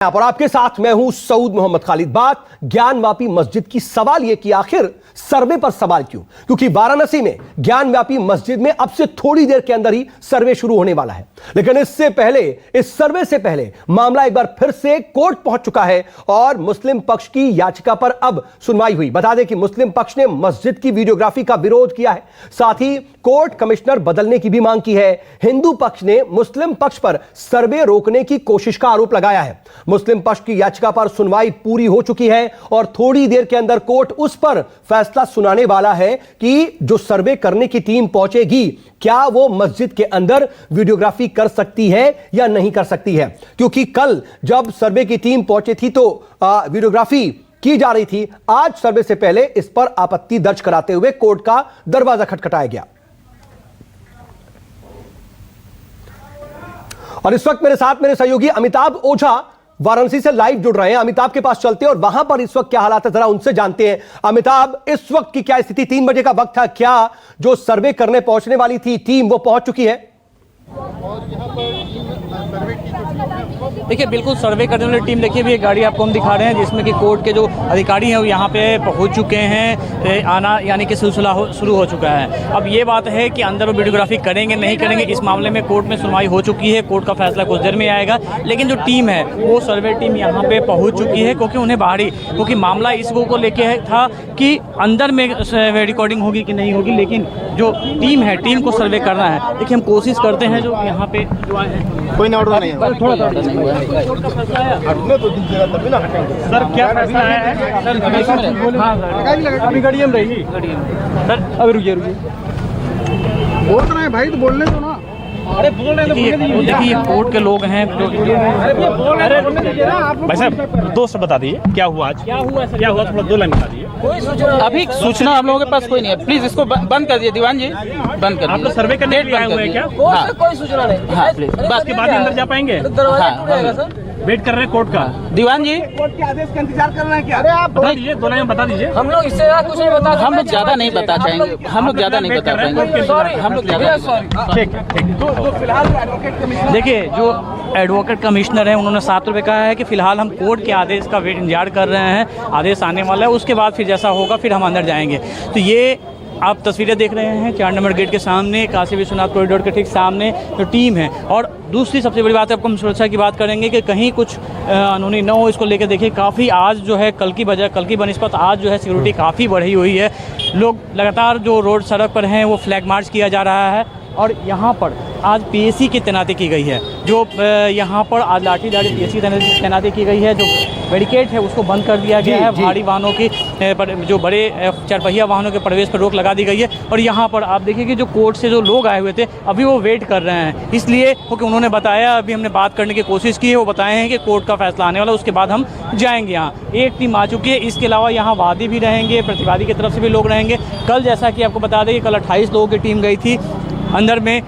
और आपके साथ मैं हूं सऊद मोहम्मद खालिद। बात ज्ञानवापी मस्जिद की। सवाल यह कि आखिर सर्वे पर सवाल क्यों? क्योंकि वाराणसी में ज्ञानव्यापी मस्जिद में अब से थोड़ी देर के अंदर ही सर्वे शुरू होने वाला है, लेकिन इससे पहले, इस सर्वे से पहले मामला एक बार फिर से कोर्ट पहुंच चुका है और मुस्लिम पक्ष की याचिका पर अब सुनवाई हुई। बता दें कि मुस्लिम पक्ष ने मस्जिद की वीडियोग्राफी का विरोध किया है, साथ ही कोर्ट कमिश्नर बदलने की भी मांग की है। हिंदू पक्ष ने मुस्लिम पक्ष पर सर्वे रोकने की कोशिश का आरोप लगाया है। मुस्लिम पक्ष की याचिका पर सुनवाई पूरी हो चुकी है और थोड़ी देर के अंदर कोर्ट उस पर फैसला सुनाने वाला है कि जो सर्वे करने की टीम पहुंचेगी, क्या वो मस्जिद के अंदर वीडियोग्राफी कर सकती है या नहीं कर सकती है। क्योंकि कल जब सर्वे की टीम पहुंची थी तो वीडियोग्राफी की जा रही थी। आज सर्वे से पहले इस पर आपत्ति दर्ज कराते हुए कोर्ट का दरवाजा खटखटाया गया। और इस वक्त मेरे साथ मेरे सहयोगी अमिताभ ओझा वाराणसी से लाइव जुड़ रहे हैं। अमिताभ के पास चलते हैं और वहां पर इस वक्त क्या हालात है जरा उनसे जानते हैं। अमिताभ, इस वक्त की क्या स्थिति? 3 बजे का वक्त था, क्या जो सर्वे करने पहुंचने वाली थी टीम वो पहुंच चुकी है? देखिए, बिल्कुल सर्वे करने वाली टीम, देखिए भी एक गाड़ी आपको हम दिखा रहे हैं जिसमें कि कोर्ट के जो अधिकारी हैं वो यहाँ पे पहुँच चुके हैं। आना यानी कि सिलसिला शुरू हो चुका है। अब ये बात है कि अंदर वो वीडियोग्राफी करेंगे नहीं करेंगे, इस मामले में कोर्ट में सुनवाई हो चुकी है। कोर्ट का फैसला कुछ देर में आएगा, लेकिन जो टीम है वो सर्वे टीम यहाँ पे पहुँच चुकी है क्योंकि उन्हें बाहरी, क्योंकि मामला इस वो को लेके था कि अंदर में रिकॉर्डिंग होगी कि नहीं होगी, लेकिन जो टीम है, टीम को सर्वे करना है। देखिए, हम कोशिश करते हैं जो यहाँ पे जो आए हैं, कोई ऑर्डर नहीं है, थोड़ा सा नहीं हुआ है। सर क्या फैसला है? अभी गाड़ी में रहेगी सर, अभी रुकिए बोल रहे हैं भाई, तो बोलने दो ना। अरे बोल रहे हैं, देखिए कोर्ट के लोग हैं जो भाई साहब, दोस्त बता दीजिए क्या हुआ आज, क्या हुआ थोड़ा 2 लाइन बता दीजिए। अभी सूचना हम लोगों के पास कोई नहीं है, प्लीज इसको बंद कर दिए दीवान जी, बंद कर आप तो सर्वे करने के लिए आए हुए हैं क्या? हाँ, कोई सूचना नहीं। हाँ प्लीज, बस के बाद ही अंदर जा पाएंगे? हाँ, वेट कर रहे हैं कोर्ट का। दीवान जी कोर्ट के आदेश का इंतजार कर रहे हैं क्या? अरे आप बता दीजिए, 2 लाइन बता दीजिए। हम लोग इससे कुछ नहीं बता, हम लोग ज्यादा नहीं बता पाएंगे, हम लोग ज्यादा नहीं बता पाएंगे, हम लोग ज्यादा। ठीक ठीक। फिलहाल एडवोकेट कमिश्नर, देखिए जो एडवोकेट कमिश्नर हैं उन्होंने 7 रुपये कहा है कि फिलहाल हम कोर्ट के आदेश का इंतजार कर रहे हैं। आदेश आने वाला है, उसके बाद फिर जैसा होगा फिर हम अंदर जाएंगे। तो ये आप तस्वीरें देख रहे हैं 4 नंबर गेट के सामने, काशी विश्वनाथ कॉरिडोर के ठीक सामने जो टीम है। और दूसरी सबसे बड़ी बात है, आपको हम सुरक्षा की बात करेंगे कि कहीं कुछ अनहोनी न हो, इसको लेकर देखिए काफ़ी आज जो है कल की बनिस्बत आज जो है सिक्योरिटी काफ़ी बढ़ी हुई है। लोग लगातार जो रोड सड़क पर हैं वो फ्लैग मार्च किया जा रहा है और यहाँ पर आज पीएसी की तैनाती की गई है। जो यहाँ पर आज लाठीचार्ज पीएसी की तैनाती की गई है। जो बैरिकेड है उसको बंद कर दिया गया है। भारी वाहनों की जो बड़े 4 पहिया वाहनों के प्रवेश पर रोक लगा दी गई है। और यहाँ पर आप देखिए कि जो कोर्ट से जो लोग आए हुए थे अभी वो वेट कर रहे हैं, इसलिए क्योंकि उन्होंने बताया, अभी हमने बात करने की कोशिश की है, वो बताए हैं कि कोर्ट का फैसला आने वाला, उसके बाद हम जाएंगे। यहाँ एक टीम आ चुकी है, इसके अलावा यहाँ वादी भी रहेंगे, प्रतिवादी की तरफ से भी लोग रहेंगे। कल जैसा कि आपको बता दें कि कल 28 लोगों की टीम गई थी अंदर में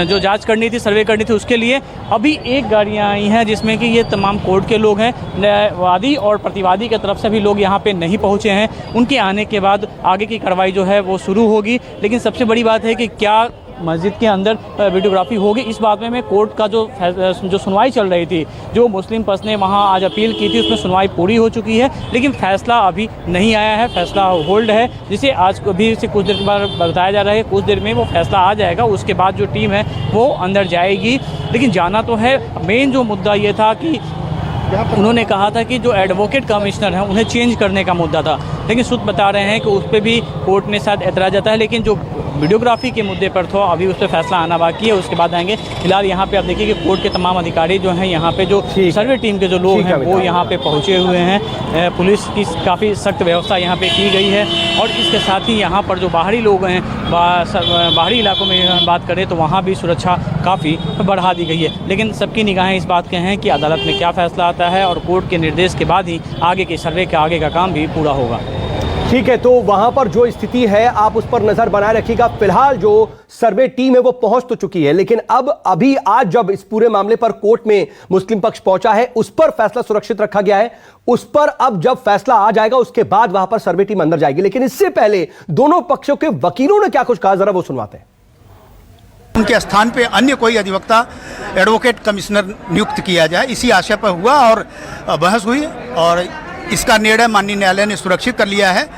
जो जांच करनी थी, सर्वे करनी थी, उसके लिए अभी एक गाड़ियां आई हैं जिसमें कि ये तमाम कोर्ट के लोग हैं। वादी और प्रतिवादी की तरफ से भी लोग यहाँ पे नहीं पहुँचे हैं। उनके आने के बाद आगे की कार्रवाई जो है वो शुरू होगी। लेकिन सबसे बड़ी बात है कि क्या मस्जिद के अंदर वीडियोग्राफी होगी, इस बात में कोर्ट का जो सुनवाई चल रही थी, जो मुस्लिम पक्ष ने वहां आज अपील की थी, उसमें सुनवाई पूरी हो चुकी है, लेकिन फैसला अभी नहीं आया है। फैसला होल्ड है, जिसे आज अभी से कुछ देर के बाद बताया जा रहा है कुछ देर में वो फैसला आ जाएगा। उसके बाद जो टीम है वो अंदर जाएगी। लेकिन जाना तो है, मेन जो मुद्दा ये था कि उन्होंने कहा था कि जो एडवोकेट कमिश्नर हैं उन्हें चेंज करने का मुद्दा था, लेकिन सूत्र बता रहे हैं कि उस पर भी कोर्ट ने शायद एतराज़ जताया है। लेकिन जो वीडियोग्राफी के मुद्दे पर तो अभी उस पर फैसला आना बाकी है, उसके बाद आएंगे। फिलहाल यहाँ पे आप देखिए कि कोर्ट के तमाम अधिकारी जो हैं, यहाँ पे जो सर्वे टीम के जो लोग हैं वो यहाँ पे पहुँचे हुए हैं। पुलिस की काफ़ी सख्त व्यवस्था यहाँ पे की गई है। और इसके साथ ही यहाँ पर जो बाहरी लोग हैं, बाहरी इलाकों में बात करें तो वहाँ भी सुरक्षा काफ़ी बढ़ा दी गई है। लेकिन सबकी निगाहें इस बात के हैं कि अदालत में क्या फैसला आता है और कोर्ट के निर्देश के बाद ही आगे के सर्वे का आगे का काम भी पूरा होगा। ठीक है, तो वहां पर जो स्थिति है आप उस पर नजर बनाए रखिएगा। फिलहाल जो सर्वे टीम है वो पहुंच तो चुकी है, लेकिन अभी आज जब इस पूरे मामले पर कोर्ट में मुस्लिम पक्ष पहुंचा है, उस पर फैसला सुरक्षित रखा गया है। उस पर अब जब फैसला आ जाएगा उसके बाद वहां पर सर्वे टीम अंदर जाएगी। लेकिन इससे पहले दोनों पक्षों के वकीलों ने क्या कुछ कहा, जरा वो सुनवाते हैं। उनके स्थान पे अन्य कोई अधिवक्ता एडवोकेट कमिश्नर नियुक्त किया जाए, इसी आशय पर हुआ और बहस हुई और इसका निर्णय माननीय न्यायालय ने सुरक्षित कर लिया है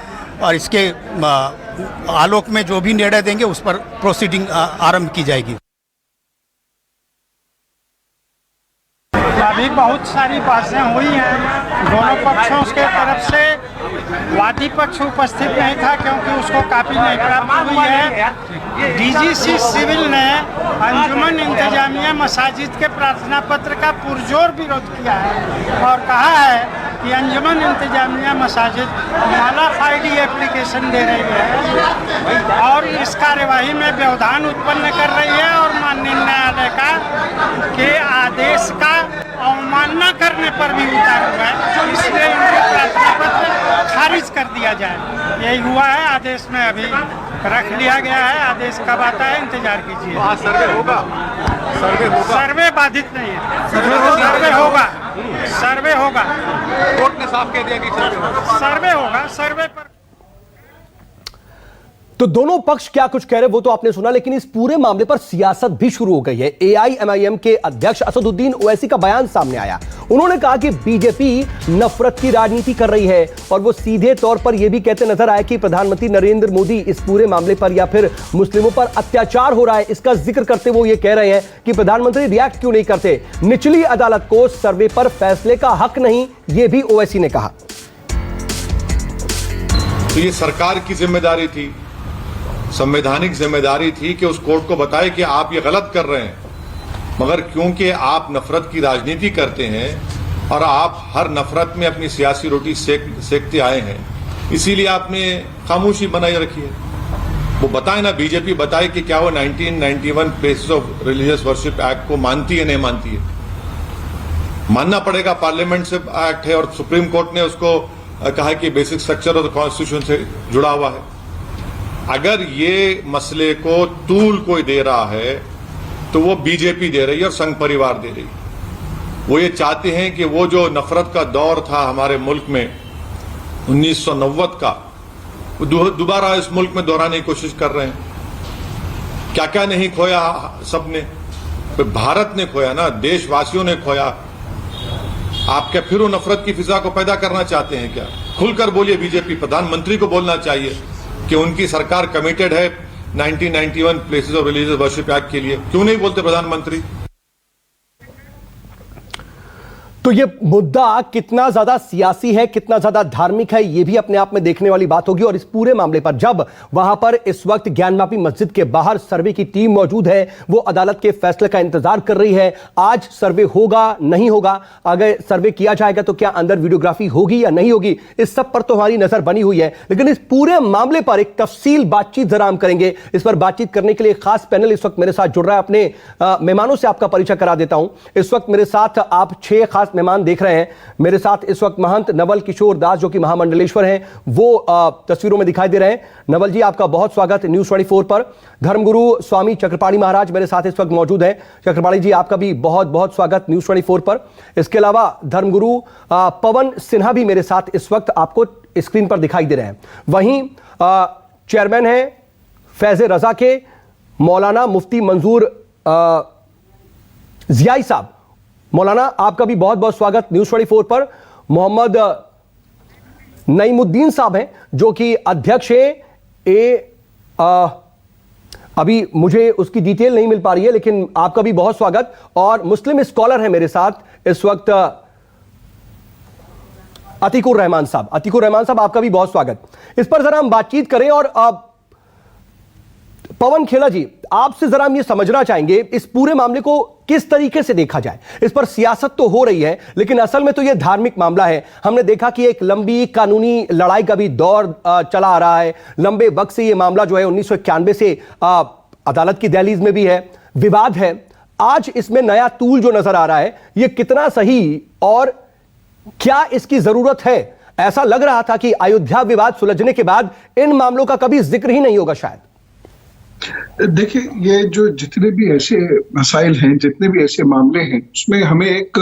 और इसके आलोक में जो भी निर्णय देंगे उस पर प्रोसीडिंग आरंभ की जाएगी। अभी बहुत सारी बहसें हुई हैं दोनों पक्षों के तरफ से। वादी पक्ष उपस्थित नहीं था क्योंकि उसको कॉपी नहीं प्राप्त हुई है। डीजीसी सिविल ने अंजुमन इंतजामिया मसाजिद के प्रार्थना पत्र का पुरजोर विरोध किया है और कहा है कि अंजुमन इंतजामिया मसाजिद मॉडिफाइड एप्लीकेशन दे रही है और इस कार्यवाही में व्यवधान उत्पन्न कर रही है और माननीय न्यायालय का के आदेश का अवमानना करने पर भी उतार हुआ है, इसलिए इनके प्रार्थना पत्र खारिज कर दिया जाए। यही हुआ है, आदेश में अभी रख लिया गया है। आदेश कब आता है इंतजार कीजिए। सर्वे होगा, सर्वे बाधित नहीं है, सर्वे होगा, सर्वे होगा, कोर्ट ने साफ कह दिया कि सर्वे होगा। सर्वे पर तो दोनों पक्ष क्या कुछ कह रहे वो तो आपने सुना, लेकिन इस पूरे मामले पर सियासत भी शुरू हो गई है। एआईएमआईएम के अध्यक्ष असदुद्दीन ओवैसी का बयान सामने आया। उन्होंने कहा कि बीजेपी नफरत की राजनीति कर रही है और वो सीधे तौर पर यह भी कहते नजर आए कि प्रधानमंत्री नरेंद्र मोदी इस पूरे मामले पर या फिर मुस्लिमों पर अत्याचार हो रहा है, इसका जिक्र करते वो ये कह रहे हैं कि प्रधानमंत्री रिएक्ट क्यों नहीं करते, निचली अदालत को सर्वे पर फैसले का हक नहीं, ये भी ओवैसी ने कहा। तो ये सरकार की जिम्मेदारी थी, संवैधानिक जिम्मेदारी थी कि उस कोर्ट को बताए कि आप ये गलत कर रहे हैं, मगर क्योंकि आप नफरत की राजनीति करते हैं और आप हर नफरत में अपनी सियासी रोटी सेकते आए हैं, इसीलिए आपने खामोशी बनाए रखी है। वो बताए ना, बीजेपी बताए कि क्या वो 1991 places of religious worship act को मानती है, नहीं मानती है। मानना पड़ेगा, पार्लियामेंट से एक्ट है और सुप्रीम कोर्ट ने उसको कहा कि basic structure of the constitution से जुड़ा हुआ है। अगर ये मसले को तूल कोई दे रहा है तो वो बीजेपी दे रही है और संघ परिवार दे रही है। वो ये चाहते हैं कि वो जो नफरत का दौर था हमारे मुल्क में 1990 का, वो दोबारा इस मुल्क में दोहराने की कोशिश कर रहे हैं। क्या क्या नहीं खोया सबने, भारत ने खोया ना, देशवासियों ने खोया। आप क्या फिर वो नफरत की फिजा को पैदा करना चाहते हैं क्या? खुलकर बोलिए, बीजेपी प्रधानमंत्री को बोलना चाहिए कि उनकी सरकार कमिटेड है 1991 places of religious worship act के लिए। क्यों नहीं बोलते प्रधानमंत्री? तो ये मुद्दा कितना ज्यादा सियासी है, कितना ज्यादा धार्मिक है, ये भी अपने आप में देखने वाली बात होगी। और इस पूरे मामले पर जब वहां पर इस वक्त ज्ञानवापी मस्जिद के बाहर सर्वे की टीम मौजूद है, वो अदालत के फैसले का इंतजार कर रही है। आज सर्वे होगा नहीं होगा, अगर सर्वे किया जाएगा तो क्या अंदर वीडियोग्राफी होगी या नहीं होगी, इस सब पर तो हमारी नजर बनी हुई है। लेकिन इस पूरे मामले पर एक तफसील बातचीत जरा हम करेंगे। इस पर बातचीत करने के लिए खास पैनल इस वक्त मेरे साथ जुड़ रहा है। अपने मेहमानों से आपका परिचय करा देता हूं। इस वक्त मेरे साथ आप 6 खास मेहमान देख रहे हैं। मेरे साथ इस वक्त महंत नवल किशोर दास जो कि महामंडलेश्वर हैं, वो तस्वीरों में दिखाई दे रहे हैं। नवल जी, आपका बहुत स्वागत न्यूज़ 24 पर। धर्मगुरु स्वामी चक्रपाणी महाराज मेरे साथ इस वक्त मौजूद हैं। चक्रपाणी जी, आपका भी बहुत बहुत स्वागत न्यूज़ 24 पर। इसके अलावा धर्मगुरु पवन सिन्हा भी मेरे साथ इस वक्त आपको स्क्रीन पर दिखाई दे रहे हैं। वहीं चेयरमैन हैं फैज़ रजा के मौलाना मुफ्ती मंजूर जियाई साहब। मौलाना, आपका भी बहुत बहुत स्वागत न्यूज़ 24 पर। मोहम्मद नईमुद्दीन साहब हैं जो कि अध्यक्ष हैं अभी मुझे उसकी डिटेल नहीं मिल पा रही है, लेकिन आपका भी बहुत स्वागत। और मुस्लिम स्कॉलर हैं मेरे साथ इस वक्त अतीकुर रहमान साहब। अतीकुर रहमान साहब, आपका भी बहुत स्वागत। इस पर जरा हम बातचीत करें। और पवन खेला जी, आपसे जरा हम ये समझना चाहेंगे इस पूरे मामले को किस तरीके से देखा जाए। इस पर सियासत तो हो रही है, लेकिन असल में तो यह धार्मिक मामला है। हमने देखा कि एक लंबी कानूनी लड़ाई का भी दौर चला आ रहा है। लंबे वक्त से यह मामला जो है 1991 से अदालत की दहलीज में भी है, विवाद है। आज इसमें नया तूल जो नजर आ रहा है, यह कितना सही और क्या इसकी जरूरत है? ऐसा लग रहा था कि अयोध्या विवाद सुलझने के बाद इन मामलों का कभी जिक्र ही नहीं होगा शायद। देखिए, ये जो जितने भी ऐसे मसाइल हैं, जितने भी ऐसे मामले हैं, उसमें हमें एक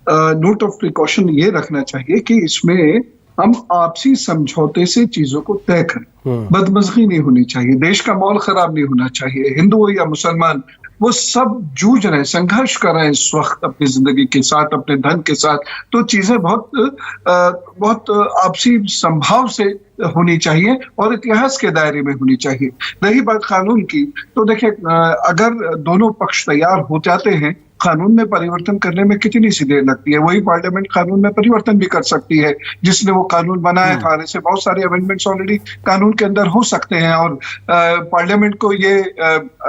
नोट ऑफ प्रिकॉशन ये रखना चाहिए कि इसमें हम आपसी समझौते से चीजों को तय करें। बदमज़गी नहीं होनी चाहिए, देश का माहौल खराब नहीं होना चाहिए। हिंदू हो या मुसलमान, वो सब जूझ रहे हैं, संघर्ष कर रहे हैं इस वक्त अपनी जिंदगी के साथ, अपने धन के साथ। तो चीजें बहुत आपसी संभाव से होनी चाहिए और इतिहास के दायरे में होनी चाहिए। रही बात कानून की, तो देखिए अगर दोनों पक्ष तैयार हो जाते हैं, कानून में परिवर्तन करने में कितनी सी देर लगती है। वही पार्लियामेंट कानून में परिवर्तन भी कर सकती है, जिसने वो कानून बनाया था। ऐसे बहुत सारे अमेंडमेंट्स ऑलरेडी कानून के अंदर हो सकते हैं और पार्लियामेंट को ये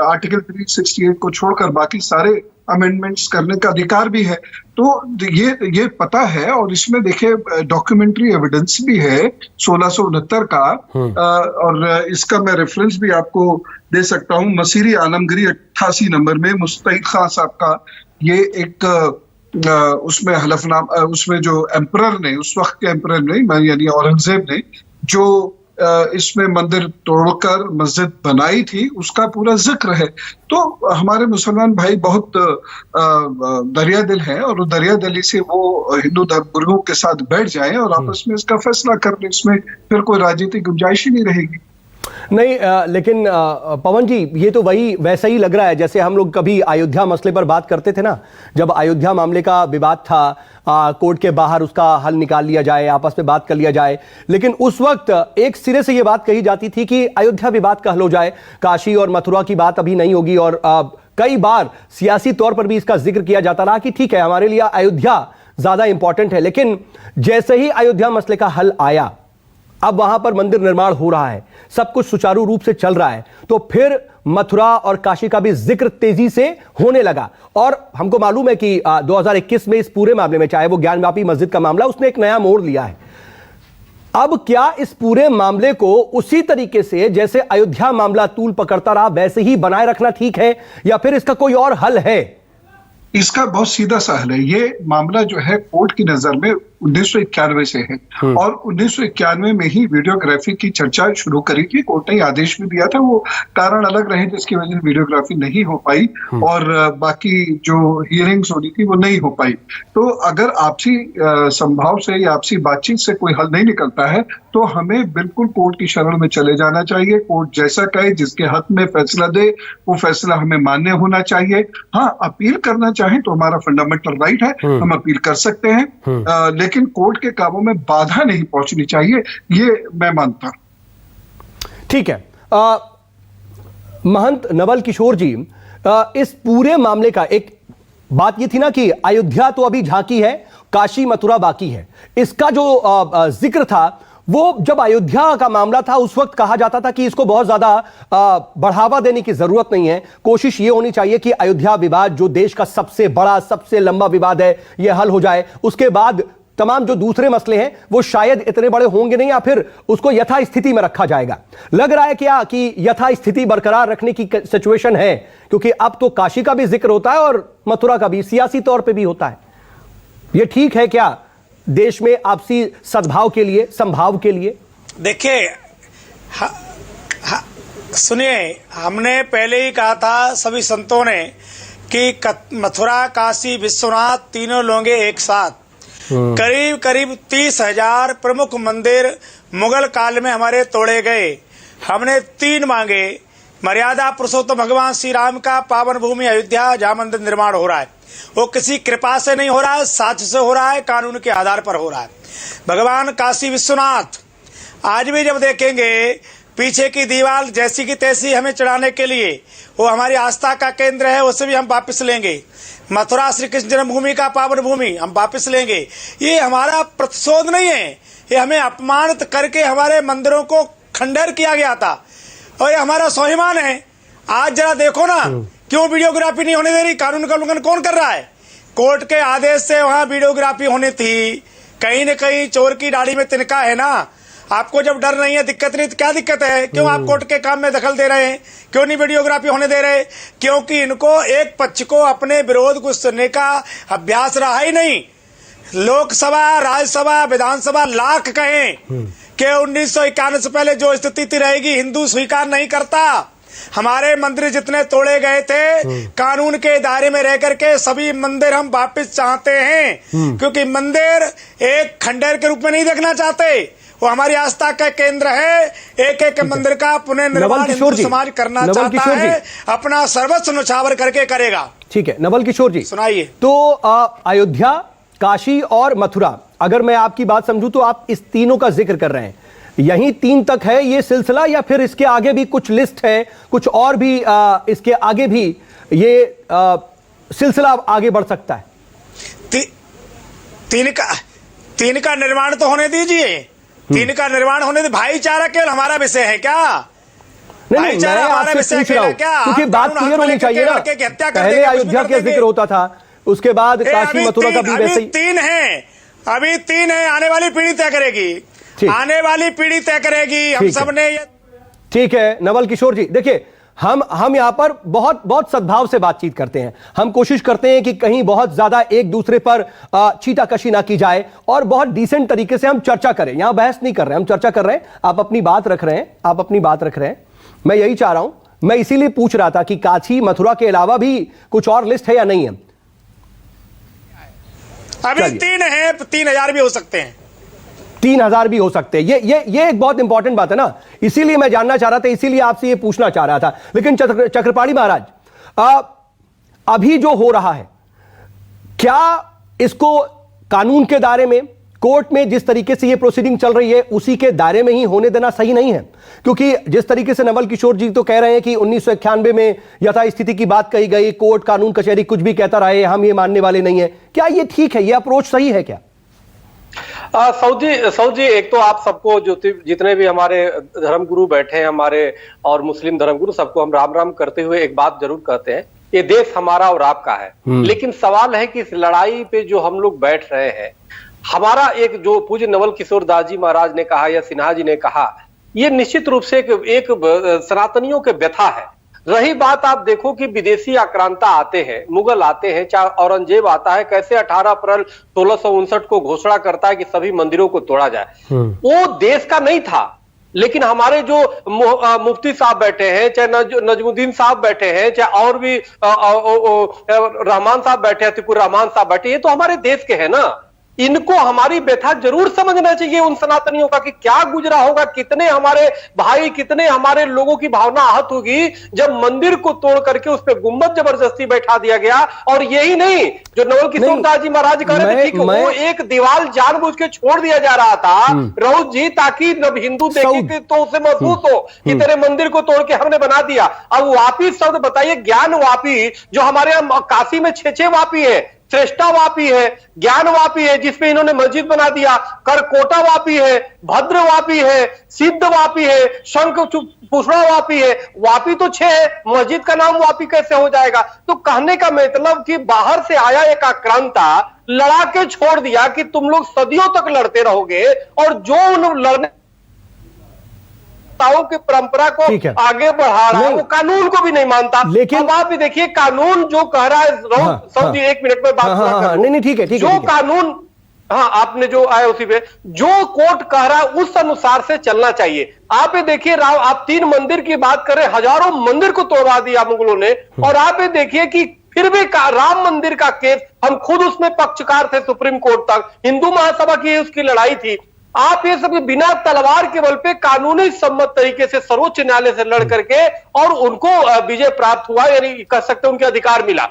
आर्टिकल 368 को छोड़कर बाकी सारे अमेंडमेंट्स करने का अधिकार भी है। तो ये पता है और इसमें देखिए डॉक्यूमेंट्री एविडेंस भी है 1669 का। और इसका मैं रेफरेंस भी आपको दे सकता हूँ। मसीरी आलमगिरी 88 नंबर में मुस्तैद खान साहब का ये एक उसमें हलफनामा, उसमें जो एम्परर ने, उस वक्त के एम्परर ने यानी औरंगजेब ने जो इसमें मंदिर तोड़कर मस्जिद बनाई थी, उसका पूरा जिक्र है। तो हमारे मुसलमान भाई बहुत दरिया दिल हैं और दरिया दिली से वो हिंदू धर्मगुरुओं के साथ बैठ जाएं और आपस में इसका फैसला कर लें। इसमें फिर कोई राजनीतिक गुंजाइश ही नहीं रहेगी। नहीं लेकिन पवन जी, ये तो वही वैसा ही लग रहा है जैसे हम लोग कभी अयोध्या मसले पर बात करते थे ना, जब अयोध्या मामले का विवाद था, कोर्ट के बाहर उसका हल निकाल लिया जाए, आपस में बात कर लिया जाए। लेकिन उस वक्त एक सिरे से ये बात कही जाती थी कि अयोध्या विवाद का हल हो जाए, काशी और मथुरा की बात अभी नहीं होगी। और कई बार सियासी तौर पर भी इसका जिक्र किया जाता रहा कि ठीक है, हमारे लिए अयोध्या ज्यादा इंपॉर्टेंट है। लेकिन जैसे ही अयोध्या मसले का हल आया, अब वहां पर मंदिर निर्माण हो रहा है, सब कुछ सुचारू रूप से चल रहा है, तो फिर मथुरा और काशी का भी जिक्र तेजी से होने लगा। और हमको मालूम है कि 2021 में इस पूरे मामले में, चाहे वो ज्ञानवापी मस्जिद का मामला, उसने एक नया मोड़ लिया है। अब क्या इस पूरे मामले को उसी तरीके से जैसे अयोध्या मामला तूल पकड़ता रहा वैसे ही बनाए रखना ठीक है, या फिर इसका कोई और हल है? इसका बहुत सीधा सा हल है। ये मामला जो है कोर्ट की नजर में 1991 से है और 1991 में ही वीडियोग्राफी की चर्चा शुरू करी थी। कोर्ट ने आदेश भी दिया था, वो कारण अलग रहे जिसकी वजह से वीडियोग्राफी नहीं हो पाई और बाकी जो हियरिंग्स होनी थी वो नहीं हो पाई। तो अगर आपसी संभाव से या आपसी बातचीत से कोई हल नहीं निकलता है तो हमें बिल्कुल कोर्ट की शरण में चले जाना चाहिए। कोर्ट जैसा कहे, जिसके हक में फैसला दे, वो फैसला हमें मान्य होना चाहिए। हाँ, अपील करना चाहें तो हमारा फंडामेंटल राइट है, हम अपील कर सकते हैं, लेकिन कोर्ट के कामों में बाधा नहीं पहुंचनी चाहिए, ये मैं मानता। ठीक है। महंत नवल किशोर जी, इस पूरे मामले का एक बात ये थी ना कि अयोध्या तो अभी झांकी है, काशी मथुरा बाकी है। इसका जो जिक्र था वो जब अयोध्या का मामला था उस वक्त कहा जाता था कि इसको बहुत ज्यादा बढ़ावा देने की जरूरत नहीं है, कोशिश ये होनी चाहिए कि अयोध्या विवाद जो देश का सबसे बड़ा सबसे लंबा विवाद है ये हल हो जाए, उसके बाद तमाम जो दूसरे मसले हैं वो शायद इतने बड़े होंगे नहीं या फिर उसको यथास्थिति में रखा जाएगा। लग रहा है क्या कि यथास्थिति बरकरार रखने की सिचुएशन है, क्योंकि अब तो काशी का भी जिक्र होता है और मथुरा का भी सियासी तौर पे भी होता है। ये ठीक है क्या देश में आपसी सद्भाव के लिए, संभाव के लिए? देखिए, सुनिए, हमने पहले ही कहा था सभी संतों ने कि मथुरा काशी विश्वनाथ तीनों लोगे एक साथ। करीब करीब 30,000 प्रमुख मंदिर मुगल काल में हमारे तोड़े गए। हमने 3 मांगे। मर्यादा पुरुषोत्तम भगवान श्री राम का पावन भूमि अयोध्या, जहाँ मंदिर निर्माण हो रहा है, वो किसी कृपा से नहीं हो रहा है, साक्ष्य से हो रहा है, कानून के आधार पर हो रहा है। भगवान काशी विश्वनाथ आज भी जब देखेंगे पीछे की दीवार जैसी की तैसी हमें चढ़ाने के लिए, वो हमारी आस्था का केंद्र है, उसे भी हम वापस लेंगे। मथुरा श्री कृष्ण जन्मभूमि का पावन भूमि हम वापस लेंगे। ये हमारा प्रतिशोध नहीं है, ये हमें अपमानित करके हमारे मंदिरों को खंडर किया गया था और ये हमारा स्वाभिमान है। आज जरा देखो ना, क्यों वीडियोग्राफी नहीं होने दे रही? कानून का उल्लंघन कौन कर रहा है? कोर्ट के आदेश से वहां वीडियोग्राफी होनी थी। कहीं न कहीं चोर की दाढ़ी में तिनका है ना। आपको जब डर नहीं है, दिक्कत नहीं, तो क्या दिक्कत है? क्यों आप कोर्ट के काम में दखल दे रहे हैं? क्यों नहीं वीडियोग्राफी होने दे रहे? क्योंकि इनको एक पक्ष को अपने विरोध को सुनने का अभ्यास रहा ही नहीं। लोकसभा, राज्यसभा, विधानसभा लाख कहें कि 1991 से पहले जो स्थिति थी रहेगी, हिंदू स्वीकार नहीं करता। हमारे मंदिर जितने तोड़े गए थे कानून के दायरे में रह करके सभी मंदिर हम वापस चाहते हैं, क्योंकि मंदिर एक खंडहर के रूप में नहीं देखना चाहते, वो हमारी आस्था का केंद्र है। एक एक मंदिर का पुनर्निर्माण हिंदू समाज करना चाहता है, अपना सर्वस्व न्यौछावर करके करेगा। ठीक है नवल किशोर जी, सुनाइए। तो अयोध्या, काशी और मथुरा, अगर मैं आपकी बात समझूं तो आप इस तीनों का जिक्र कर रहे हैं, यही 3 तक है ये सिलसिला, या फिर इसके आगे भी कुछ लिस्ट है, कुछ और भी इसके आगे भी ये सिलसिला आगे बढ़ सकता है? तीन का निर्माण तो होने दीजिए, 3 का निर्माण होने दीजिए। भाईचारा केवल हमारा विषय है क्या? नहीं, मैं आपसे पूछ रहा हूं क्योंकि बात क्लियर होनी चाहिए ना। पहले अयोध्या का जिक्र होता था, उसके बाद काशी मथुरा का भी वैसे ही। 3 है, अभी 3 है, आने वाली पीढ़ी तय करेगी, आने वाली पीढ़ी तय करेगी। हम सब ने ठीक है नवल किशोर जी, देखिए हम यहां पर बहुत सद्भाव से बातचीत करते हैं, हम कोशिश करते हैं कि कहीं बहुत ज्यादा एक दूसरे पर छीटाकशी ना की जाए और बहुत डिसेंट तरीके से हम चर्चा करें। यहां बहस नहीं कर रहे हैं, हम चर्चा कर रहे हैं, आप अपनी बात रख रहे हैं, मैं यही चाह रहा हूं। मैं इसीलिए पूछ रहा था कि काशी मथुरा के अलावा भी कुछ और लिस्ट है या नहीं है? अभी 3 है, 3000 भी हो सकते हैं, 3000 भी हो सकते हैं। ये एक बहुत इंपॉर्टेंट बात है ना, इसीलिए मैं जानना चाह रहा था, इसीलिए आपसे ये पूछना चाह रहा था। लेकिन चक्रपाणी महाराज, अभी जो हो रहा है, क्या इसको कानून के दायरे में, कोर्ट में जिस तरीके से ये प्रोसीडिंग चल रही है उसी के दायरे में ही होने देना सही नहीं है? क्योंकि जिस तरीके से नवल किशोर जी तो कह रहे हैं कि 1991 में यथास्थिति की बात कही गई, कोर्ट कानून कचहरी कुछ भी कहता रहे, हम ये मानने वाले नहीं है, क्या ये ठीक है, ये अप्रोच सही है क्या? सऊद जी, एक तो आप सबको जो जितने भी हमारे धर्मगुरु बैठे हैं, हमारे और मुस्लिम धर्मगुरु, सबको हम राम राम करते हुए एक बात जरूर कहते हैं, ये देश हमारा और आपका है। लेकिन सवाल है कि इस लड़ाई पे जो हम लोग बैठ रहे हैं, हमारा एक जो पूज्य नवल किशोर दास जी महाराज ने कहा या सिन्हा जी ने कहा, ये निश्चित रूप से एक सनातनियों के व्यथा है। रही बात, आप देखो कि विदेशी आक्रांता आते हैं, मुगल आते हैं, चाहे औरंगजेब आता है, कैसे 18 अप्रैल 1659 को घोषणा करता है कि सभी मंदिरों को तोड़ा जाए। वो देश का नहीं था, लेकिन हमारे जो मुफ्ती साहब बैठे हैं, चाहे नजमुद्दीन साहब बैठे हैं, चाहे और भी रहमान साहब बैठे हैं, तिकुर रहमान साहब बैठे, ये तो हमारे देश के हैं ना। इनको हमारी व्यथा जरूर समझना चाहिए उन सनातनियों का कि क्या गुजरा होगा, कितने हमारे भाई, कितने हमारे लोगों की भावना आहत होगी जब मंदिर को तोड़ करके उस पर गुंबद जबरदस्ती बैठा दिया गया। और यही नहीं, जो नवल किशोर दास जी महाराज कह रहे थे कि वो एक दीवार जानबूझ के छोड़ दिया जा रहा था राउत जी, ताकि जब हिंदू देखे तो उसे महसूस हो कि तेरे मंदिर को तोड़ के हमने बना दिया। अब वापी शब्द बताइए, ज्ञान वापी, जो हमारे यहाँ काशी में 6 वापी है, श्रेष्ठा वापी है, ज्ञान वापी है जिसपे इन्होंने मस्जिद बना दिया, करकोटा वापी है, भद्र वापी है, सिद्ध वापी है, शंख पुष्णा वापी है। वापी तो 6 है, मस्जिद का नाम वापी कैसे हो जाएगा? तो कहने का मतलब कि बाहर से आया एक आक्रांता लड़ा के छोड़ दिया कि तुम लोग सदियों तक लड़ते रहोगे, और जो उन लड़ने की परंपरा को आगे बढ़ा रहा है वो कानून को भी नहीं मानता। लेकिन अब आप भी देखिए, कानून जो कह रहा है, सऊद जी 1 मिनट में बात नहीं, ठीक है, जो कानून, आपने जो आया उसी पे, जो कोर्ट कह रहा है उस अनुसार से चलना चाहिए। आप ये देखिए, आप 3 मंदिर की बात करें, हजारों मंदिर को तोड़वा दिया मुगलों ने, और आप ये देखिए कि फिर भी राम मंदिर का केस, हम खुद उसमें पक्षकार थे सुप्रीम कोर्ट तक, हिंदू महासभा की उसकी लड़ाई थी। आप ये सब बिना तलवार के बल पे कानूनी सम्मत तरीके से सर्वोच्च न्यायालय से लड़ करके और उनको विजय प्राप्त हुआ, यानी कह सकते हैं उनके अधिकार मिला।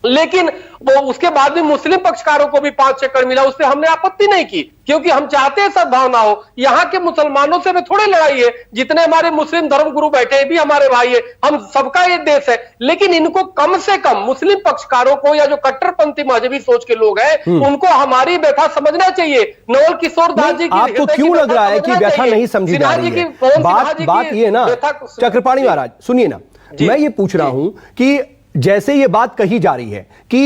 लेकिन वो उसके बाद भी मुस्लिम पक्षकारों को भी 5 एकड़ मिला, उससे हमने आपत्ति नहीं की, क्योंकि हम चाहते हैं सद्भावना हो। यहाँ के मुसलमानों से भी थोड़ी लड़ाई है, जितने हमारे मुस्लिम धर्मगुरु बैठे हैं भी हमारे भाई है, हम सबका ये देश है। लेकिन इनको कम से कम मुस्लिम पक्षकारों को, या जो कट्टरपंथी मजहबी सोच के लोग हैं, उनको हमारी व्यथा समझना चाहिए। नवल किशोर दास जी की आपको क्यों लग रहा है कि व्यथा नहीं समझी जा रही है? बात ये ना, चक्रपाणी महाराज सुनिए ना, मैं ये पूछ रहा हूं कि जैसे ये बात कही जा रही है कि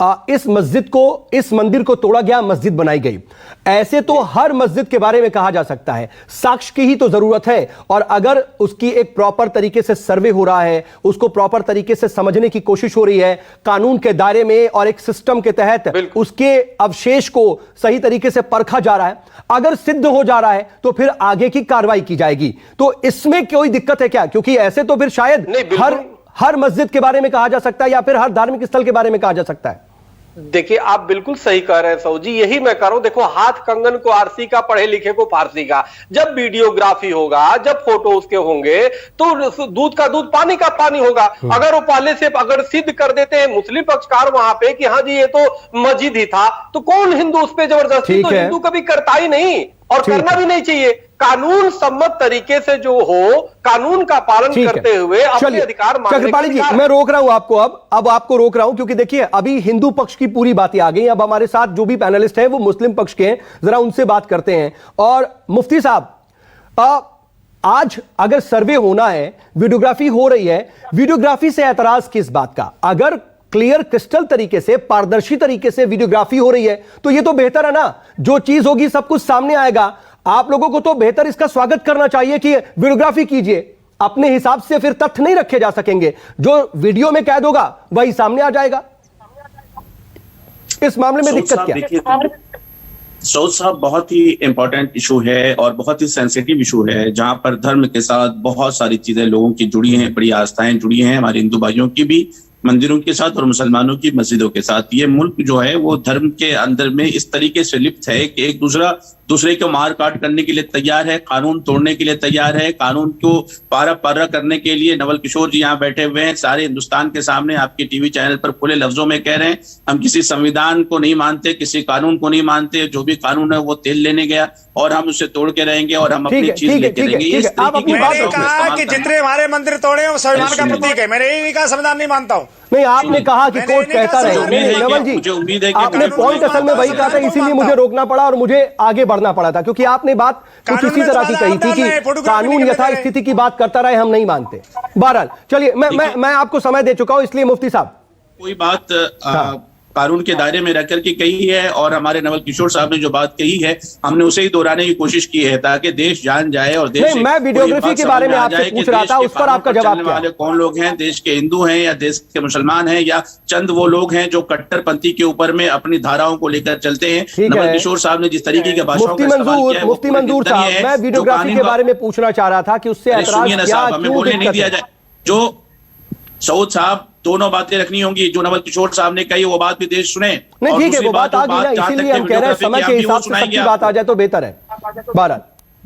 इस मस्जिद को, इस मंदिर को तोड़ा गया, मस्जिद बनाई गई। ऐसे तो हर मस्जिद के बारे में कहा जा सकता है। साक्ष्य की ही तो जरूरत है, और अगर उसकी एक प्रॉपर तरीके से सर्वे हो रहा है, उसको प्रॉपर तरीके से समझने की कोशिश हो रही है, कानून के दायरे में और एक सिस्टम के तहत उसके अवशेष को सही तरीके से परखा जा रहा है, अगर सिद्ध हो जा रहा है तो फिर आगे की कार्रवाई की जाएगी। तो इसमें कोई दिक्कत है क्या? क्योंकि ऐसे तो फिर शायद हर मस्जिद के बारे में कहा जा सकता है या फिर हर धार्मिक स्थल के बारे में कहा जा सकता है। देखिए, आप बिल्कुल सही कह रहे हैं सऊ जी, यही मैं कह रहा हूं। देखो, हाथ कंगन को आरसी का, पढ़े लिखे को फारसी का। जब वीडियोग्राफी होगा, जब फोटो उसके होंगे, तो दूध का दूध, पानी का पानी होगा। अगर वो पहले से अगर सिद्ध कर देते हैं मुस्लिम पक्षकार वहां पे कि हाँ जी ये तो मस्जिद ही था, तो कौन हिंदू उस पर जबरदस्ती, तो हिंदू कभी करता ही नहीं और करना भी नहीं चाहिए। कानून सम्मत तरीके से जो हो, कानून का पालन करते हुए अपने अधिकार मांगने। चक्रपाली जी, मैं रोक रहा हूं आपको, अब आपको रोक रहा हूं, क्योंकि देखिए अभी हिंदू पक्ष की पूरी बातें आ गई। अब हमारे साथ जो भी पैनलिस्ट हैं वो मुस्लिम पक्ष के हैं, जरा उनसे बात करते हैं। और मुफ्ती साहब, आज अगर सर्वे होना है, वीडियोग्राफी हो रही है, वीडियोग्राफी से एतराज किस बात का? अगर क्लियर क्रिस्टल तरीके से, पारदर्शी तरीके से वीडियोग्राफी हो रही है तो ये तो बेहतर है ना। जो चीज होगी सब कुछ सामने आएगा। आप लोगों को तो बेहतर इसका स्वागत करना चाहिए कि वीडियोग्राफी कीजिए। अपने हिसाब से फिर तथ्य नहीं रखे जा सकेंगे, जो वीडियो में कैद होगा वही सामने आ जाएगा। इस मामले में दिक्कत क्या है? सऊद साहब, बहुत ही इंपॉर्टेंट इशू है और बहुत ही सेंसिटिव इशू है, जहां पर धर्म के साथ बहुत सारी चीजें लोगों की जुड़ी हैं, बड़ी आस्थाएं जुड़ी हैं, हमारे हिंदू भाइयों की भी मंदिरों के साथ और मुसलमानों की मस्जिदों के साथ। ये मुल्क जो है वो धर्म के अंदर में इस तरीके से लिप्त है कि एक दूसरे को मार काट करने के लिए तैयार है, कानून तोड़ने के लिए तैयार है, कानून को पारा करने के लिए। नवल किशोर जी यहाँ बैठे हुए हैं, सारे हिंदुस्तान के सामने आपके टीवी चैनल पर खुले लफ्जों में कह रहे हैं हम किसी संविधान को नहीं मानते, किसी कानून को नहीं मानते, जो भी कानून है वो तेल लेने गया और हम उसे तोड़ के रहेंगे और हम अपनी चीज लेके रहेंगे। मैंने कहा कि जितने हमारे मंदिर तोड़े वो संविधान का प्रतीक है। मैंने यही कहा संविधान नहीं मानता हूँ। नहीं, आपने कहा कि कोर्ट कहता रहे। नवल जी, आपने पॉइंट असल में वही कहा था, इसीलिए मुझे रोकना पड़ा और मुझे आगे बढ़ना पड़ा था, क्योंकि आपने बात कुछ इसी तरह की कही थी कि कानून यथास्थिति की बात करता रहे, हम नहीं मानते। बहरहाल चलिए, मैं आपको समय दे चुका हूं, इसलिए मुफ्ती साहब कोई बात कानून के दायरे में रहकर के कही है, और हमारे नवल किशोर साहब ने जो बात कही है हमने उसे ही दोहराने की कोशिश की है ताकि देश जान जाए। और देश नहीं, मैं वीडियोग्राफी के बारे में आपसे पूछ रहा था, उस पर आपका जवाब क्या है? कौन लोग हैं, देश के हिंदू हैं या देश के मुसलमान हैं, या चंद वो लोग हैं जो कट्टरपंथी के ऊपर में अपनी धाराओं को लेकर चलते हैं। नवल किशोर साहब ने जिस तरीके के भाषा मुफ्ती मंजूर साहब, मैं वीडियोग्राफी के बारे में पूछना चाह रहा था कि उससे हमें बोलने नहीं दिया जाए। जो सऊद साहब, दोनों बातें रखनी होंगी, जो नवल किशोर साहब ने कही वो बात भी देश सुने। नहीं, ठीक है, वो बात आ गई ना, इसीलिए हम कह रहे हैं समय के हिसाब से सबकी बात आ जाए तो बेहतर है। बहरहाल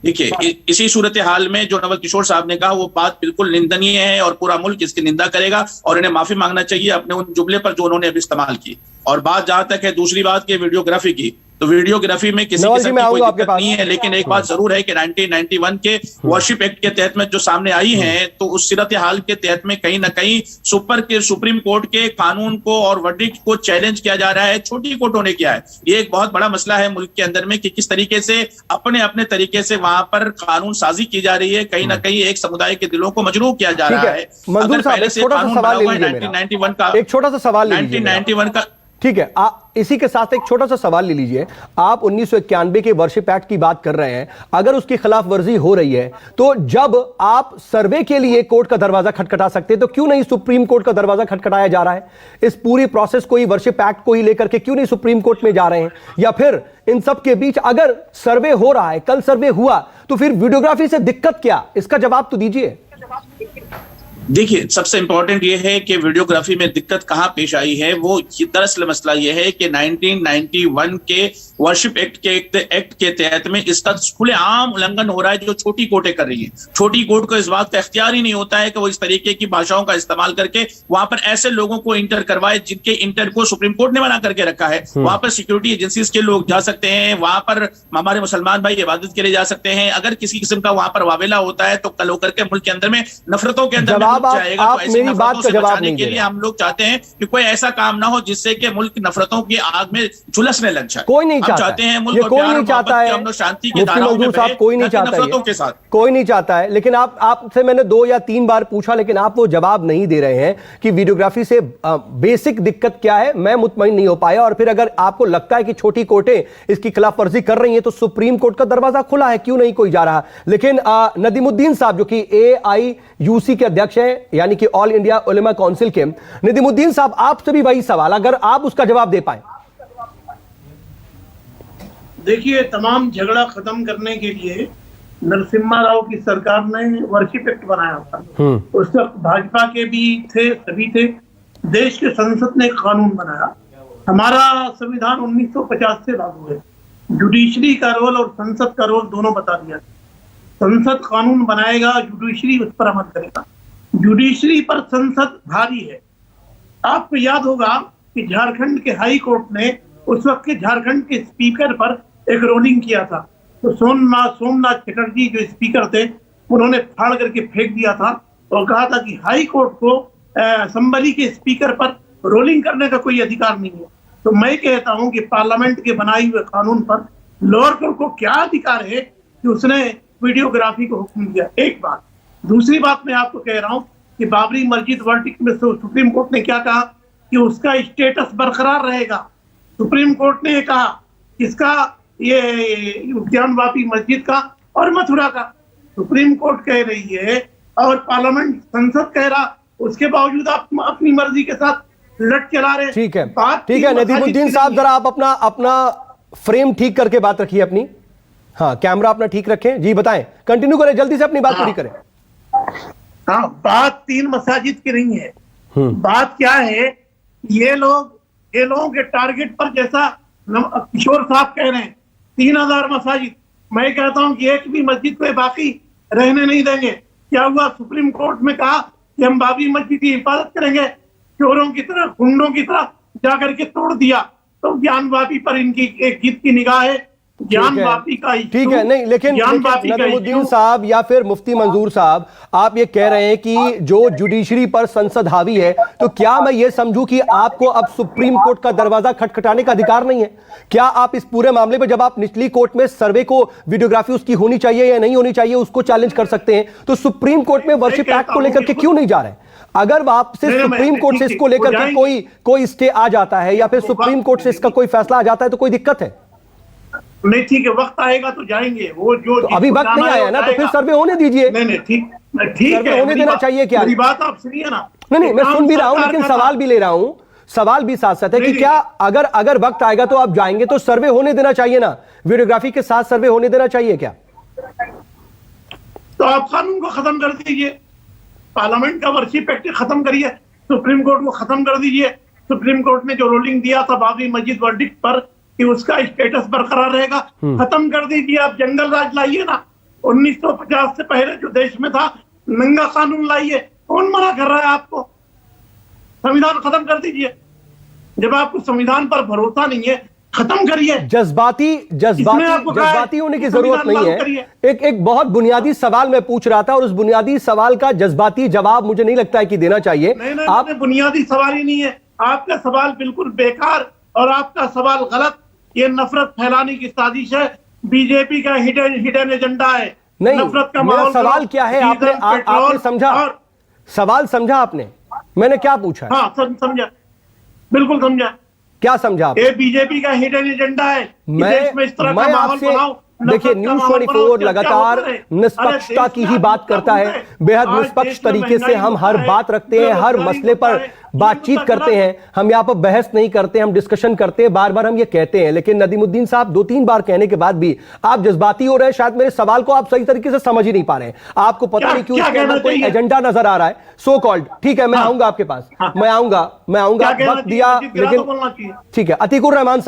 देखिए, इसी सूरत हाल में जो नवल किशोर साहब ने कहा वो बात बिल्कुल निंदनीय है और पूरा मुल्क इसकी निंदा करेगा और इन्हें माफी मांगना चाहिए अपने उन जुमले पर जो उन्होंने अभी इस्तेमाल की। और बात जहां तक है दूसरी बात की वीडियोग्राफी की, तो वीडियोग्राफी में किसी किस्म की कोई दिक्कत नहीं है, लेकिन एक बात जरूर है कि 1991 के वर्शिप एक्ट के तहत में जो सामने आई है, तो उस सिरत हाल के तहत में कहीं ना कहीं सुप्रीम कोर्ट के कानून को और वर्डिक्ट को चैलेंज किया जा रहा है। छोटी कोर्टों ने किया है। ये एक बहुत बड़ा मसला है मुल्क के अंदर में कि किस तरीके से अपने अपने तरीके से वहां पर कानून साजी की जा रही है, कहीं ना कहीं एक समुदाय के दिलों को मजरूह किया जा रहा है। अगर पहले से कानून बना हुआ है 1991 का, एक छोटा सा सवाल 1991 का, ठीक है, इसी के साथ एक छोटा सा सवाल ले लीजिए। आप 1991 के वर्शिप एक्ट की बात कर रहे हैं, अगर उसकी खिलाफ वर्जी हो रही है तो जब आप सर्वे के लिए कोर्ट का दरवाजा खटखटा सकते हैं तो क्यों नहीं सुप्रीम कोर्ट का दरवाजा खटखटाया जा रहा है? इस पूरी प्रोसेस को ही, वर्शिप एक्ट को ही लेकर के क्यों नहीं सुप्रीम कोर्ट में जा रहे हैं? या फिर इन सब के बीच अगर सर्वे हो रहा है, कल सर्वे हुआ, तो फिर वीडियोग्राफी से दिक्कत क्या? इसका जवाब तो दीजिए। देखिए, सबसे इंपॉर्टेंट ये है कि वीडियोग्राफी में दिक्कत कहां पेश आई है। वो दरअसल मसला ये है कि 1991 के वर्शिप एक्ट के तहत में इसका खुलेआम उल्लंघन हो रहा है जो छोटी कोर्टें कर रही हैं। छोटी कोर्ट को इस बात का इख्तियार ही नहीं होता है कि वो इस तरीके की भाषाओं का इस्तेमाल करके वहां पर ऐसे लोगों को इंटर करवाए जिनके इंटर को सुप्रीम कोर्ट ने मना करके रखा है। वहां पर सिक्योरिटी एजेंसीज के लोग जा सकते हैं, वहां पर हमारे मुसलमान भाई इबादत के लिए जा सकते हैं। अगर किसी किस्म का वहां पर वावेला होता है तो कल होकर के मुल्क के अंदर में नफरतों के अंदर साहब, मुल्क जाएगा, आप तो ऐसी मेरी नफरतों बात का से जवाब बचाने नहीं के दे लिए रहे। हम लोग चाहते हैं कि कोई ऐसा काम ना हो जिससे कि मुल्क नफरतों की आग में झुलसने लग जाए। कोई नहीं हम चाहता चाहते हैं है। मुल्क ये और कोई प्यार नहीं और चाहता मोहब्बत है। के अमन और शांति की मुफ्ती धाराओं में मंजूर साहब, बहे, कोई नहीं न कि चाहता है नफरतों ये। के साथ। कोई नहीं चाहता है, लेकिन आपसे मैंने 2 या 3 बार पूछा, लेकिन आप वो जवाब नहीं दे रहे हैं कि वीडियोग्राफी से बेसिक दिक्कत क्या है। मैं मुतमईन नहीं हो पाया। और फिर अगर आपको लगता है कि छोटी कोर्टें इसकी खिलाफवर्जी कर रही हैं तो सुप्रीम कोर्ट का दरवाजा खुला है, क्यों नहीं कोई जा रहा। लेकिन नदीमुद्दीन साहब जो कि AIUC के अध्यक्ष हैं, यानी कि ऑल इंडिया उलेमा काउंसिल के, नदीमुद्दीन साहब आपसे भी वही सवाल, अगर आप उसका जवाब दे पाए। देखिए, तमाम झगड़ा खत्म करने के लिए नरसिम्हा राव की सरकार ने वर्शिप एक्ट बनाया था। उस वक्त भाजपा के भी थे, सभी थे। देश के संसद ने एक कानून बनाया। हमारा संविधान 1950 से लागू है। जुडिशरी का रोल और संसद का रोल दोनों बता दिया। संसद कानून बनाएगा, जुडिशरी उस पर अमल करेगा। जुडिशरी पर संसद भारी है। आपको याद होगा कि झारखंड के हाई कोर्ट ने उस वक्त के झारखंड के स्पीकर पर एक रोलिंग किया था। तो सोमनाथ चटर्जी जो स्पीकर थे, उन्होंने फाड़ करके फेंक दिया था और कहा था कि हाई कोर्ट को असेंबली के स्पीकर पर रोलिंग करने का कोई अधिकार नहीं है। तो मैं कहता हूं कि पार्लियामेंट के बनाए हुए कानून पर लोअर कोर्ट को क्या अधिकार है कि उसने वीडियोग्राफी को हुक्म दिया। एक बात। दूसरी बात मैं आपको कह रहा हूं कि बाबरी मस्जिद वर्डिक्ट में सुप्रीम कोर्ट ने क्या कहा कि उसका स्टेटस बरकरार रहेगा। सुप्रीम कोर्ट ने कहा किसका, ये ज्ञानवापी मस्जिद का और मथुरा का। सुप्रीम कोर्ट कह रही है और पार्लियामेंट संसद कह रहा, उसके बावजूद आप अपनी मर्जी के साथ लट चला रहे। ठीक है, ठीक है नदीमुद्दीन साहब, जरा आप अपना फ्रेम ठीक करके बात रखिए अपनी। हाँ, कैमरा अपना ठीक रखें। जी बताएं, कंटिन्यू करें, जल्दी से अपनी बात पूरी करें। हाँ, बात 3 मसाजिद की नहीं है। बात क्या है, ये लोगों के टारगेट पर, जैसा किशोर साहब कह रहे हैं, 3000 मसाजिद। मैं कहता हूं कि एक भी मस्जिद पे बाकी रहने नहीं देंगे। क्या हुआ, सुप्रीम कोर्ट में कहा कि हम बाबरी मस्जिद की हिफाजत करेंगे, चोरों की तरह, गुंडों की तरह जाकर के तोड़ दिया। तो ज्ञानवापी पर इनकी एक जीत की निगाह है। ज्ञानवापी का ठीक है, नहीं लेकिन नदीमुद्दीन साहब या फिर मुफ्ती मंजूर साहब, आप ये कह रहे हैं कि जो जुडिशरी पर संसद हावी है, तो क्या मैं ये समझूं कि आपको अब सुप्रीम कोर्ट का दरवाजा खटखटाने का अधिकार नहीं है? क्या आप इस पूरे मामले में, जब आप निचली कोर्ट में सर्वे को, वीडियोग्राफी उसकी होनी चाहिए या नहीं होनी चाहिए, उसको चैलेंज कर सकते हैं, तो सुप्रीम कोर्ट में वर्शिप एक्ट को लेकर के क्यों नहीं जा रहे? अगर आपसे सुप्रीम कोर्ट से इसको लेकर के कोई स्टे आ जाता है या फिर सुप्रीम कोर्ट से इसका कोई फैसला आ जाता है तो कोई दिक्कत है? नहीं, ठीक है, वक्त आएगा तो जाएंगे। वो जो तो अभी वक्त नहीं आया ना, तो फिर सर्वे होने दीजिए। नहीं, ठीक सर्वे होने देना चाहिए। क्या मेरी बात आप सुनिए ना। नहीं, मैं सुन भी रहा हूं, लेकिन सवाल भी ले रहा हूं। सवाल भी साथ साथ है कि क्या अगर वक्त आएगा तो आप जाएंगे, तो सर्वे होने देना चाहिए ना, वीडियोग्राफी के साथ सर्वे होने देना चाहिए क्या? तो आप कानून को खत्म कर दीजिए, पार्लियामेंट का वर्शिप एक्ट खत्म करिए, सुप्रीम कोर्ट को खत्म कर दीजिए। सुप्रीम कोर्ट ने जो रूलिंग दिया था बाबरी मस्जिद वर्डिक्ट पर कि उसका स्टेटस बरकरार रहेगा, खत्म कर दीजिए। आप जंगल राज लाइए ना, 1950 से पहले जो देश में था, नंगा कानून लाइए। कौन मना कर रहा है आपको? संविधान खत्म कर दीजिए। जब आपको संविधान पर भरोसा नहीं है, खत्म करिए। जज्बाती होने की जरूरत नहीं है। एक बहुत बुनियादी सवाल मैं पूछ रहा था और उस बुनियादी सवाल का जज्बाती जवाब मुझे नहीं लगता है कि देना चाहिए। नहीं, आप बुनियादी सवाल ही नहीं है, आपका सवाल बिल्कुल बेकार और आपका सवाल गलत। ये नफरत फैलाने की साजिश है, बीजेपी का हिडन एजेंडा है। नहीं, नफरत का मेरा सवाल क्या है, आपने समझा? सवाल समझा आपने? मैंने क्या पूछा? हाँ, समझा, बिल्कुल समझा। क्या समझा आप? ये बीजेपी का हिडन एजेंडा है। मैं आपसे, देखिए, न्यूज़ 24 लगातार निष्पक्षता की ही बात करता है। बेहद निष्पक्ष तरीके से हम हर बात रखते हैं, हर मसले पर बातचीत करते हैं। हम यहाँ पर बहस नहीं करते, हम डिस्कशन करते हैं। बार बार हम ये कहते हैं, लेकिन नदीमुद्दीन साहब 2-3 बार कहने के बाद भी आप जज्बाती हो रहे हैं। शायद मेरे सवाल को आप सही तरीके से समझ ही नहीं पा रहे हैं। आपको पता नहीं क्यों इसके अंदर कोई एजेंडा नजर आ रहा है, सो कॉल्ड। ठीक है, मैं आऊंगा आपके पास, मैं आऊंगा, वक्त दिया, लेकिन ठीक है। अतीकुर रहमान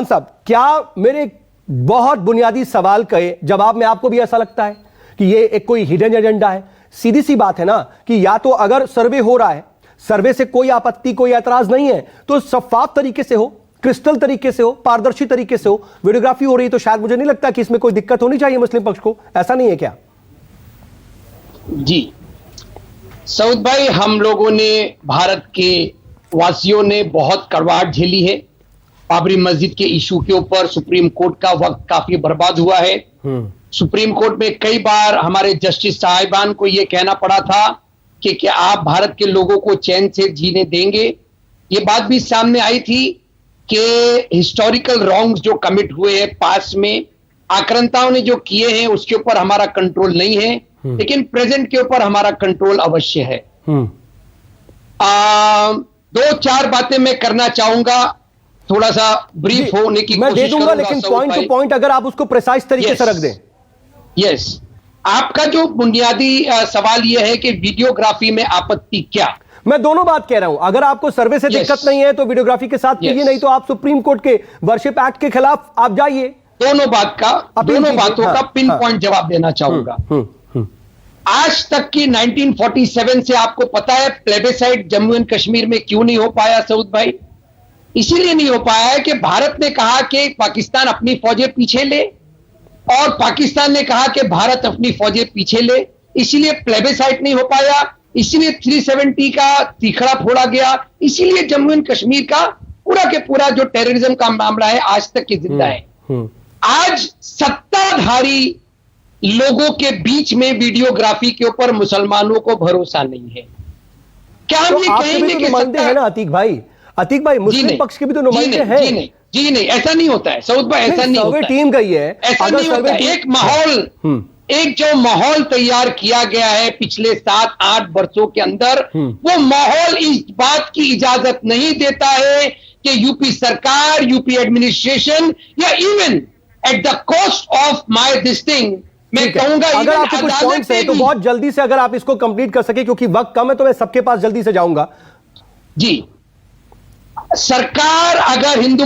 साहब, क्या मेरे बहुत बुनियादी सवाल के जवाब में आपको भी ऐसा लगता है कि ये एक कोई हिडन एजेंडा है? सीधी सी बात है ना कि या तो अगर सर्वे हो रहा है, सर्वे से कोई आपत्ति, कोई ऐतराज नहीं है, तो शफाफ तरीके से हो, क्रिस्टल तरीके से हो, पारदर्शी तरीके से हो, वीडियोग्राफी हो रही, तो शायद मुझे नहीं लगता कि इसमें कोई दिक्कत होनी चाहिए मुस्लिम पक्ष को। ऐसा नहीं है क्या? जी, सऊद भाई, हम लोगों ने, भारत के वासियों ने बहुत कड़वाहट झेली है। बाबरी मस्जिद के इशू के ऊपर सुप्रीम कोर्ट का वक्त काफी बर्बाद हुआ है। सुप्रीम कोर्ट में कई बार हमारे जस्टिस साहिबान को यह कहना पड़ा था कि क्या आप भारत के लोगों को चैन से जीने देंगे। ये बात भी सामने आई थी कि हिस्टोरिकल रॉन्ग्स जो कमिट हुए हैं पास में, आक्रांताओं ने जो किए हैं उसके ऊपर हमारा कंट्रोल नहीं है, लेकिन प्रेजेंट के ऊपर हमारा कंट्रोल अवश्य है। दो चार बातें मैं करना चाहूंगा, थोड़ा सा ब्रीफ होने की मैं कोशिश दे दूंगा, लेकिन पॉइंट टू पॉइंट अगर आप उसको प्रिसाइज तरीके से रख दें। यस, आपका जो बुनियादी सवाल यह है कि वीडियोग्राफी में आपत्ति क्या। मैं दोनों बात कह रहा हूं, अगर आपको सर्वे से दिक्कत नहीं है तो वीडियोग्राफी के साथ कीजिए, नहीं तो आप सुप्रीम कोर्ट के वर्शिप एक्ट के खिलाफ आप जाइए। दोनों बातों का पिन पॉइंट जवाब देना चाहूंगा। आज तक की 1947 से आपको पता है प्लेबेसाइट जम्मू एंड कश्मीर में क्यों नहीं हो पाया सऊद भाई? इसीलिए नहीं हो पाया है कि भारत ने कहा कि पाकिस्तान अपनी फौजें पीछे ले और पाकिस्तान ने कहा कि भारत अपनी फौजें पीछे ले, इसीलिए प्लेबेसाइट नहीं हो पाया, इसीलिए 370 का तीखड़ा फोड़ा गया, इसीलिए जम्मू एंड कश्मीर का पूरा के पूरा जो टेररिज्म का मामला है आज तक की जिंदा है। आज सत्ताधारी लोगों के बीच में वीडियोग्राफी के ऊपर मुसलमानों को भरोसा नहीं है। क्या हम ये कहेंगे कि नुमाइंदे हैं ना अतीक भाई, मुस्लिम पक्ष के भी तो नुमाइंदे हैं। जी नहीं, ऐसा नहीं होता है सऊद भाई, ऐसा नहीं होता है। टीम गई है, ऐसा नहीं होता है। एक माहौल, एक जो माहौल तैयार किया गया है पिछले 7-8 वर्षों के अंदर, वो माहौल इस बात की इजाजत नहीं देता है कि यूपी सरकार, यूपी एडमिनिस्ट्रेशन या even at the cost of my this thing, मैं कहूंगा अगर आपके कुछ पॉइंट्स हैं तो बहुत जल्दी से अगर आप इसको कंप्लीट कर सके, क्योंकि वक्त कम है तो मैं सबके पास जल्दी से जाऊंगा। जी, सरकार अगर हिंदू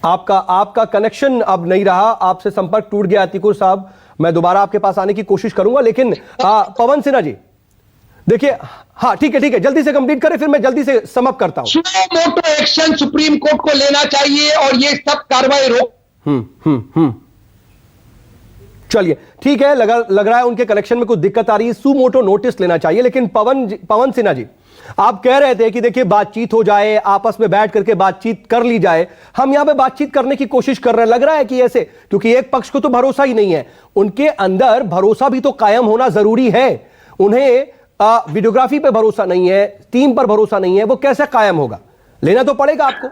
आपका कनेक्शन अब नहीं रहा, आपसे संपर्क टूट गया अतीकुर साहब। मैं दोबारा आपके पास आने की कोशिश करूंगा, लेकिन पवन सिन्हा जी देखिए, हाँ ठीक है, जल्दी से कंप्लीट करें, फिर मैं जल्दी से समअप करता हूं। सुनो मोटो एक्शन सुप्रीम कोर्ट को लेना चाहिए और ये सब कार्रवाई रोक। चलिए ठीक है, लग रहा है उनके कनेक्शन में कुछ दिक्कत आ रही है, सुमोटो नोटिस लेना चाहिए। लेकिन पवन सिन्हा जी, आप कह रहे थे कि देखिए बातचीत हो जाए, आपस में बैठ करके बातचीत कर ली जाए। हम यहां पे बातचीत करने की कोशिश कर रहे हैं, लग रहा है कि ऐसे, क्योंकि एक पक्ष को तो भरोसा ही नहीं है, उनके अंदर भरोसा भी तो कायम होना जरूरी है। उन्हें वीडियोग्राफी पे भरोसा नहीं है, टीम पर भरोसा नहीं है, वो कैसे कायम होगा? लेना तो पड़ेगा आपको।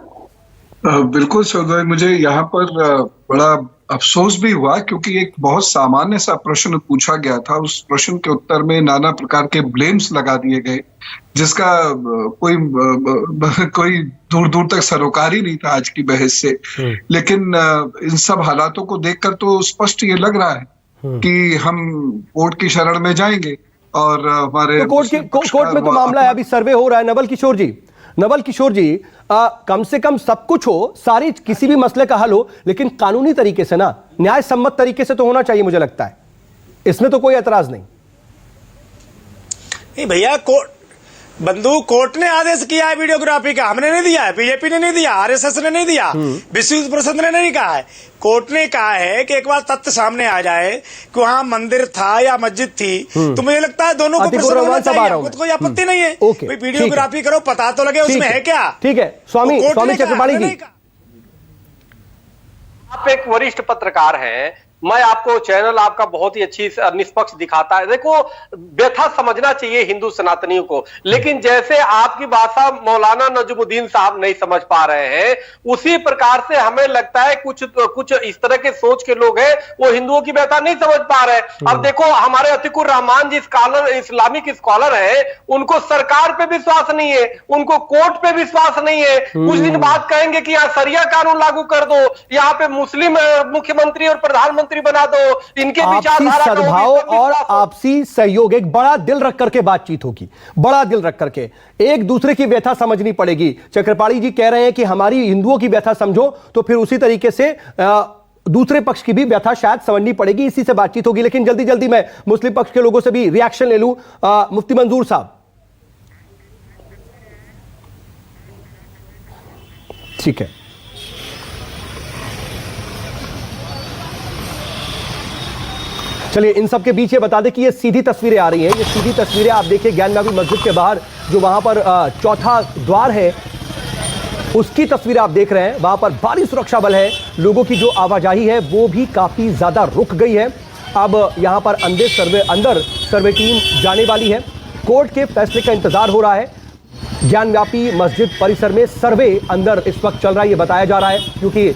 बिल्कुल सऊद भाई, मुझे यहाँ पर बड़ा अफसोस भी हुआ, क्योंकि एक बहुत सामान्य सा प्रश्न पूछा गया था, उस प्रश्न के उत्तर में नाना प्रकार के ब्लेम्स लगा दिए गए, जिसका कोई दूर दूर तक सरोकार ही नहीं था आज की बहस से। लेकिन इन सब हालातों को देखकर तो स्पष्ट ये लग रहा है कि हम कोर्ट की शरण में जाएंगे और हमारे कोर्ट में तो मामला है, अभी सर्वे हो रहा है। नवल किशोर जी, कम से कम सब कुछ हो, सारी किसी भी मसले का हल हो, लेकिन कानूनी तरीके से ना, न्याय सम्मत तरीके से तो होना चाहिए, मुझे लगता है। इसमें तो कोई एतराज नहीं भैया। कोर्ट ने आदेश किया है वीडियोग्राफी का, हमने नहीं दिया है, बीजेपी ने नहीं दिया, आरएसएस ने नहीं दिया, विश्व हिंदू परिषद ने नहीं कहा है। कोर्ट ने कहा है कि एक बार तथ्य सामने आ जाए कि वहां मंदिर था या मस्जिद थी, तो मुझे लगता है दोनों को प्रसन्न होना चाहिए, हमको तो कोई आपत्ति नहीं है। वीडियोग्राफी करो, पता तो लगे उसमें है क्या। ठीक है, स्वामी चक्रपाणी जी, आप एक वरिष्ठ पत्रकार हैं, मैं आपको चैनल आपका बहुत ही अच्छी निष्पक्ष दिखाता है। देखो, व्यथा समझना चाहिए हिंदू सनातनियों को, लेकिन जैसे आपकी भाषा मौलाना नजमुद्दीन साहब नहीं समझ पा रहे हैं, उसी प्रकार से हमें लगता है कुछ इस तरह के सोच के लोग हैं, वो हिंदुओं की व्यथा नहीं समझ पा रहे। अब देखो, हमारे अतीकुर रहमान जी इस्लामिक स्कॉलर है, उनको सरकार पे विश्वास नहीं है, उनको कोर्ट पे विश्वास नहीं है। कुछ दिन बाद कहेंगे कि यहाँ सरिया कानून लागू कर दो, यहाँ पे मुस्लिम मुख्यमंत्री और प्रधानमंत्री बना दो, इनके विचारधारा का सद्भाव और आपसी सहयोग, एक बड़ा दिल रख करके बातचीत होगी, बड़ा दिल रख करके एक दूसरे की व्यथा समझनी पड़ेगी। चक्रपाणी जी कह रहे हैं कि हमारी हिंदुओं की व्यथा समझो, तो फिर उसी तरीके से दूसरे पक्ष की भी व्यथा शायद समझनी पड़ेगी, इसी से बातचीत होगी। लेकिन जल्दी जल्दी मैं मुस्लिम पक्ष के लोगों से भी रिएक्शन ले लूं। मुफ्ती मंजूर साहब, ठीक है, चलिए इन सब के बीच ये बता दें कि ये सीधी तस्वीरें आ रही हैं। ये सीधी तस्वीरें आप देखिए ज्ञानवापी मस्जिद के बाहर जो वहां पर चौथा द्वार है उसकी तस्वीरें आप देख रहे हैं। वहां पर भारी सुरक्षा बल है, लोगों की जो आवाजाही है वो भी काफी ज्यादा रुक गई है। अब यहां पर अंदर सर्वे टीम जाने वाली है। कोर्ट के फैसले का इंतजार हो रहा है। ज्ञानवापी मस्जिद परिसर में सर्वे अंदर इस वक्त चल रहा है, ये बताया जा रहा है, क्योंकि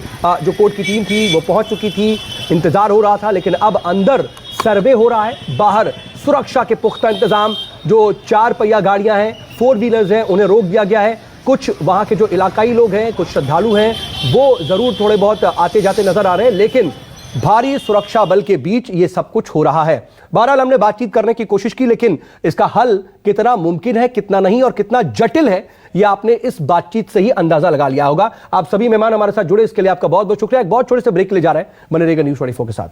जो कोर्ट की टीम थी वो पहुंच चुकी थी, इंतजार हो रहा था, लेकिन अब अंदर सर्वे हो रहा है। बाहर सुरक्षा के पुख्ता इंतजाम, जो 4 पहिया गाड़ियां हैं, 4 व्हीलर्स हैं, उन्हें रोक दिया गया है। कुछ वहां के जो इलाकाई लोग हैं, कुछ श्रद्धालु हैं, वो जरूर थोड़े बहुत आते जाते नजर आ रहे हैं, लेकिन भारी सुरक्षा बल के बीच ये सब कुछ हो रहा है। बहरहाल हमने बातचीत करने की कोशिश की, लेकिन इसका हल कितना मुमकिन है, कितना नहीं और कितना जटिल है, यह आपने इस बातचीत से ही अंदाजा लगा लिया होगा। आप सभी मेहमान हमारे साथ जुड़े, इसके लिए आपका बहुत बहुत शुक्रिया। एक बहुत छोटे से ब्रेक ले जा रहे हैं, बने रहिएगा न्यूज़ 24 के साथ।